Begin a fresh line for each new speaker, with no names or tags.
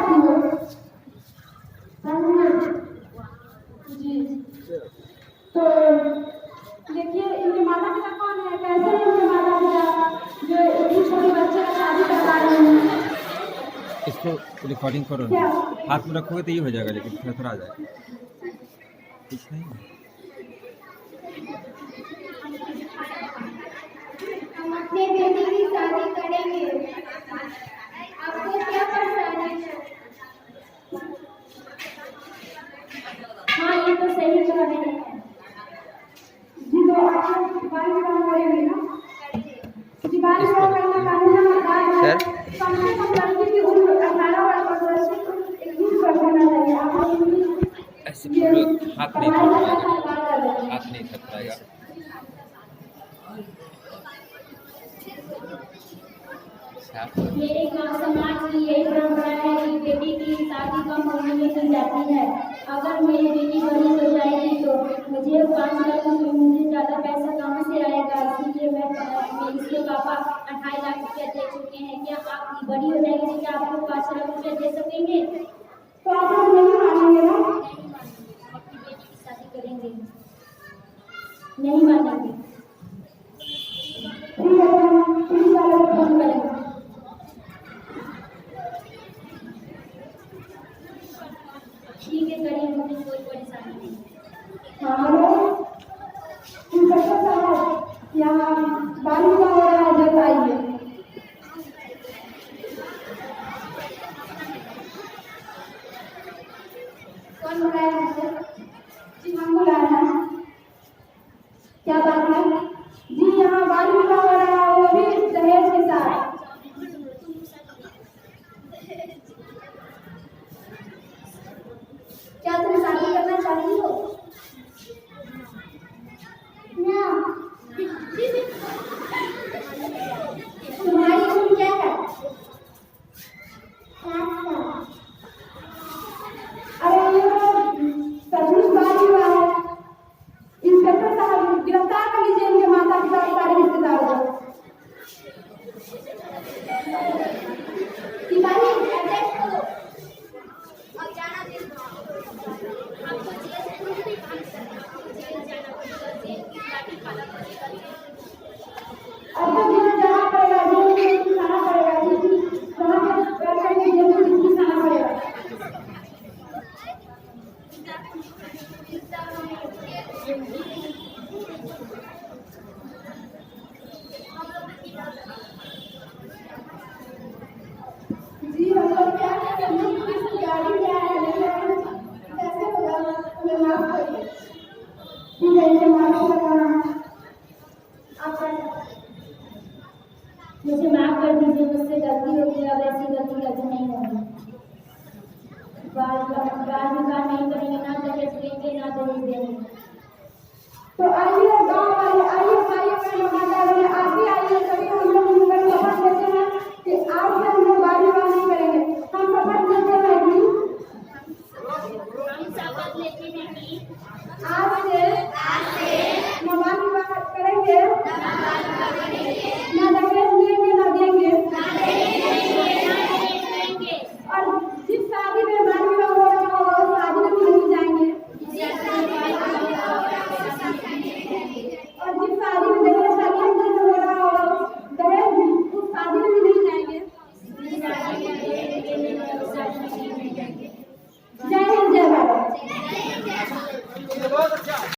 चाहती हो? जी, तो देखिए इनके माता पिता कौन है, कैसे हैं इनके माता पिता जो इतनी छोटी बच्चे का शादी करवा रहे हैं?
इसको रिकॉर्डिंग करो ना, हाथ में रखोगे तो ये हो जाएगा, लेकिन थोड़ा थोड़ा आ जाएगा, कुछ नहीं।
हम अपने बेटी की शादी करेंगे, आपको क्या परेशानी है?
हाँ, ये तो सही कह रहे हैं जी। तो आप बाल विवाह करेंगे ना जी? बाल विवाह करना कानून है, कम से कम लड़की की उम्र 18 वर्ष से 21 वर्ष होना चाहिए। आप
ऐसे पूरे हाथ नहीं थक पाएगा, हाथ नहीं थक पाएगा।
मेरे गांव समाज की यही परंपरा है कि बेटी की शादी कम उम्र में की जाती है। अगर मेरी बेटी बड़ी हो जाएगी तो मुझे 5 लाख मुझे ज़्यादा पैसा कहाँ से आएगा, इसीलिए मैं इसके पापा 28 लाख रुपया दे चुके हैं। क्या आप बड़ी हो जाएगी तो क्या आपको 5 लाख रुपया दे सकेंगे?
तो आप लोग नहीं मानेंगे ना?
नहीं मानेंगे, हम अपनी बेटी की शादी करेंगे। नहीं मानेंगे।
ठीक है, 30 साल में फोन करेंगे।
ठीक है, करिए, मुझे कोई परेशानी नहीं।
हाँ, हेलो, इंस्पेक्टर साहब, यहाँ बाल विवाह हो रहा है, जल्द आइए। कौन बुलाया है सर? जी, हम बुलाए हैं। क्या बात है जी? यहाँ बाल विवाह हो रहा है, वो भी दहेज के साथ। क्या तुम शादी करना चाहती हो? ना। तुम्हारी उम्र क्या है? 7 साल। अरे ये तो सचमुच बाल विवाह है। इंस्पेक्टर साहब, गिरफ्तार कर लीजिए इनके माता पिता और सारे रिश्तेदारों को।
सिपाही अटैक करो और जाना दे दो। आपको जेल भी जेल जाना पड़ेगा, जेल की लाठी खाना पड़ेगा।
अब तो जेल जाना पड़ेगा, जेल में किसी खाना पड़ेगा जी, वहाँ पे बैठ कर जेल में किसी खाना पड़ेगा। जी, हम लोग क्या करें, हम पुलिस की गाड़ी क्या है, कैसे होगा, हमें माफ करिए। ठीक है, इसे माफ करना आप
मुझे माफ कर दीजिए, मुझसे गलती हो गई, अब ऐसी गलती कभी नहीं होगी। बाल विवाह नहीं करेंगे, ना दहेज देंगे, ना दहेज देंगे।
तो आइए गाँव वाले, आइए भाई, आप भी आइए।